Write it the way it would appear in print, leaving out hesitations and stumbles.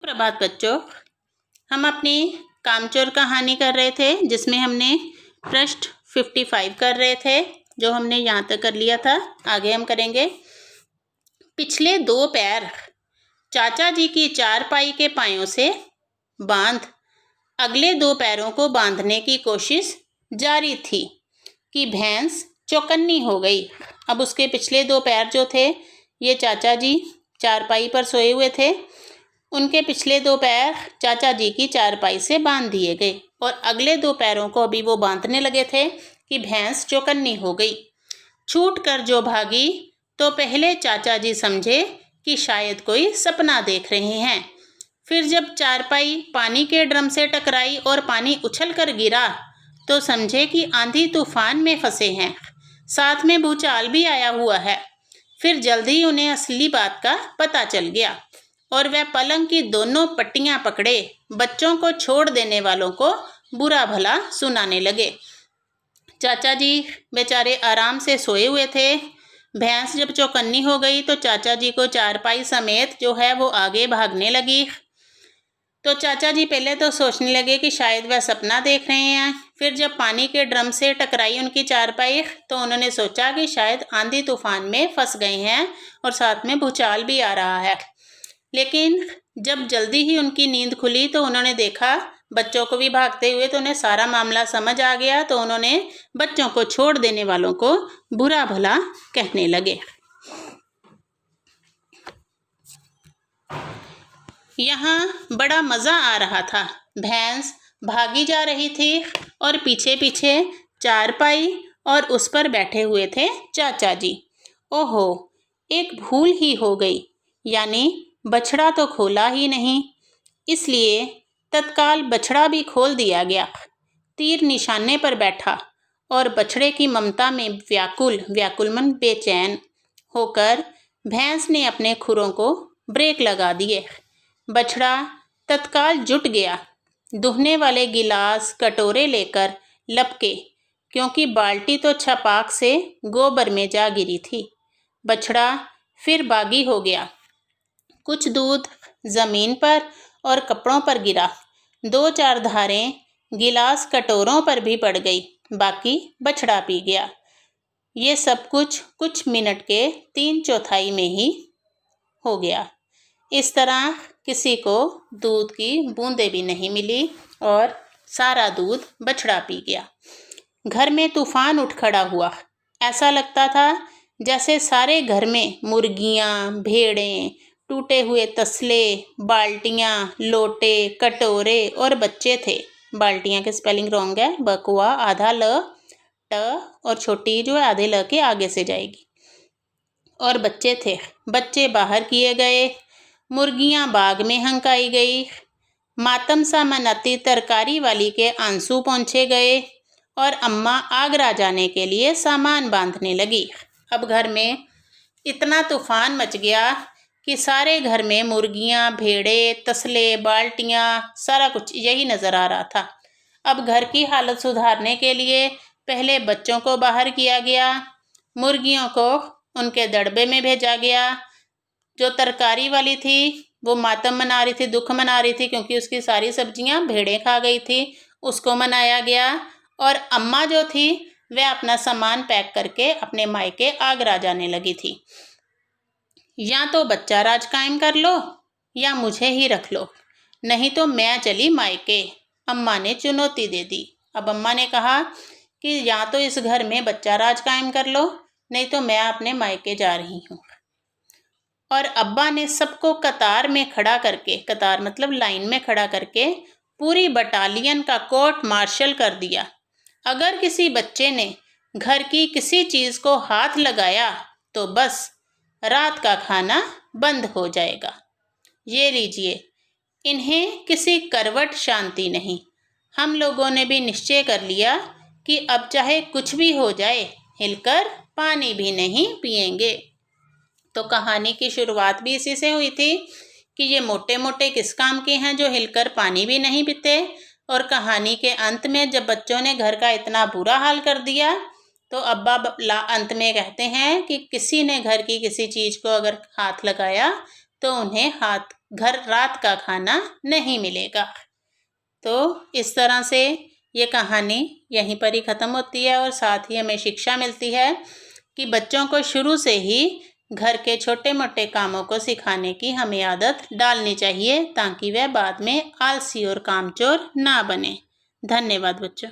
सुप्रभात बच्चों। हम अपनी कामचोर कहानी कर रहे थे जिसमें हमने पृष्ठ 55 कर रहे थे, जो हमने यहाँ तक कर लिया था। आगे हम करेंगे। पिछले दो पैर चाचा जी की चारपाई के पायों से बांध अगले दो पैरों को बांधने की कोशिश जारी थी कि भैंस चौकन्नी हो गई। अब उसके पिछले दो पैर जो थे, ये चाचा जी चारपाई पर सोए हुए थे, उनके पिछले दो पैर चाचा जी की चारपाई से बांध दिए गए और अगले दो पैरों को अभी वो बांधने लगे थे कि भैंस चौकन्नी हो गई। छूट कर जो भागी तो पहले चाचा जी समझे कि शायद कोई सपना देख रहे हैं। फिर जब चारपाई पानी के ड्रम से टकराई और पानी उछल कर गिरा तो समझे कि आंधी तूफान में फंसे हैं, साथ में भूचाल भी आया हुआ है। फिर जल्दी उन्हें असली बात का पता चल गया और वह पलंग की दोनों पट्टियां पकड़े बच्चों को छोड़ देने वालों को बुरा भला सुनाने लगे। चाचा जी बेचारे आराम से सोए हुए थे। भैंस जब चौकन्नी हो गई तो चाचा जी को चारपाई समेत जो है वो आगे भागने लगी। तो चाचा जी पहले तो सोचने लगे कि शायद वह सपना देख रहे हैं। फिर जब पानी के ड्रम से टकराई उनकी चारपाई तो उन्होंने सोचा कि शायद आंधी तूफान में फंस गए हैं और साथ में भूचाल भी आ रहा है। लेकिन जब जल्दी ही उनकी नींद खुली तो उन्होंने देखा बच्चों को भी भागते हुए, तो उन्हें सारा मामला समझ आ गया। तो उन्होंने बच्चों को छोड़ देने वालों को बुरा भला कहने लगे। यहाँ बड़ा मज़ा आ रहा था। भैंस भागी जा रही थी और पीछे पीछे चारपाई और उस पर बैठे हुए थे चाचा जी। ओहो, एक भूल ही हो गई, यानी बछड़ा तो खोला ही नहीं, इसलिए तत्काल बछड़ा भी खोल दिया गया। तीर निशाने पर बैठा और बछड़े की ममता में व्याकुलमन बेचैन होकर भैंस ने अपने खुरों को ब्रेक लगा दिए। बछड़ा तत्काल जुट गया, दुहने वाले गिलास कटोरे लेकर लपके, क्योंकि बाल्टी तो छपाक से गोबर में जा गिरी थी। बछड़ा फिर बागी हो गया। कुछ दूध जमीन पर और कपड़ों पर गिरा, दो चार धारें गिलास कटोरों पर भी पड़ गई, बाकी बछड़ा पी गया। ये सब कुछ मिनट के 3/4 में ही हो गया। इस तरह किसी को दूध की बूंदें भी नहीं मिली और सारा दूध बछड़ा पी गया। घर में तूफान उठ खड़ा हुआ। ऐसा लगता था जैसे सारे घर में मुर्गियां, भेड़ें, टूटे हुए तसले, बाल्टियां, लोटे, कटोरे और बच्चे थे। बाल्टियां के स्पेलिंग रॉन्ग है, बकुआ आधा ल ट और छोटी जो है आधे ल के आगे से जाएगी। और बच्चे थे, बच्चे बाहर किए गए, मुर्गियां बाग में हंकाई गई, मातम सा मनाती तरकारी वाली के आंसू पहुँचे गए और अम्मा आगरा जाने के लिए सामान बांधने लगी। अब घर में इतना तूफान मच गया कि सारे घर में मुर्गियां, भेड़े, तसले, बाल्टियां, सारा कुछ यही नज़र आ रहा था। अब घर की हालत सुधारने के लिए पहले बच्चों को बाहर किया गया, मुर्गियों को उनके दड़बे में भेजा गया। जो तरकारी वाली थी वो मातम मना रही थी, दुख मना रही थी, क्योंकि उसकी सारी सब्जियां भेड़ें खा गई थी, उसको मनाया गया। और अम्मा जो थी वह अपना सामान पैक करके अपने मायके आगरा जाने लगी थी। या तो बच्चा राज कायम कर लो या मुझे ही रख लो, नहीं तो मैं चली मायके, अम्मा ने चुनौती दे दी। अब अम्मा ने कहा कि या तो इस घर में बच्चा राज कायम कर लो, नहीं तो मैं अपने मायके जा रही हूँ। और अब्बा ने सबको कतार में खड़ा करके, कतार मतलब लाइन में खड़ा करके, पूरी बटालियन का कोर्ट मार्शल कर दिया। अगर किसी बच्चे ने घर की किसी चीज़ को हाथ लगाया तो बस रात का खाना बंद हो जाएगा। ये लीजिए, इन्हें किसी करवट शांति नहीं। हम लोगों ने भी निश्चय कर लिया कि अब चाहे कुछ भी हो जाए, हिलकर पानी भी नहीं पिएंगे। तो कहानी की शुरुआत भी इसी से हुई थी कि ये मोटे मोटे किस काम के हैं जो हिलकर पानी भी नहीं पीते। और कहानी के अंत में जब बच्चों ने घर का इतना बुरा हाल कर दिया तो अब्बा अंत में कहते हैं कि किसी ने घर की किसी चीज़ को अगर हाथ लगाया तो उन्हें हाथ घर रात का खाना नहीं मिलेगा। तो इस तरह से ये कहानी यहीं पर ही ख़त्म होती है और साथ ही हमें शिक्षा मिलती है कि बच्चों को शुरू से ही घर के छोटे मोटे कामों को सिखाने की हमें आदत डालनी चाहिए ताकि वह बाद में आलसी और कामचोर ना बने। धन्यवाद बच्चों।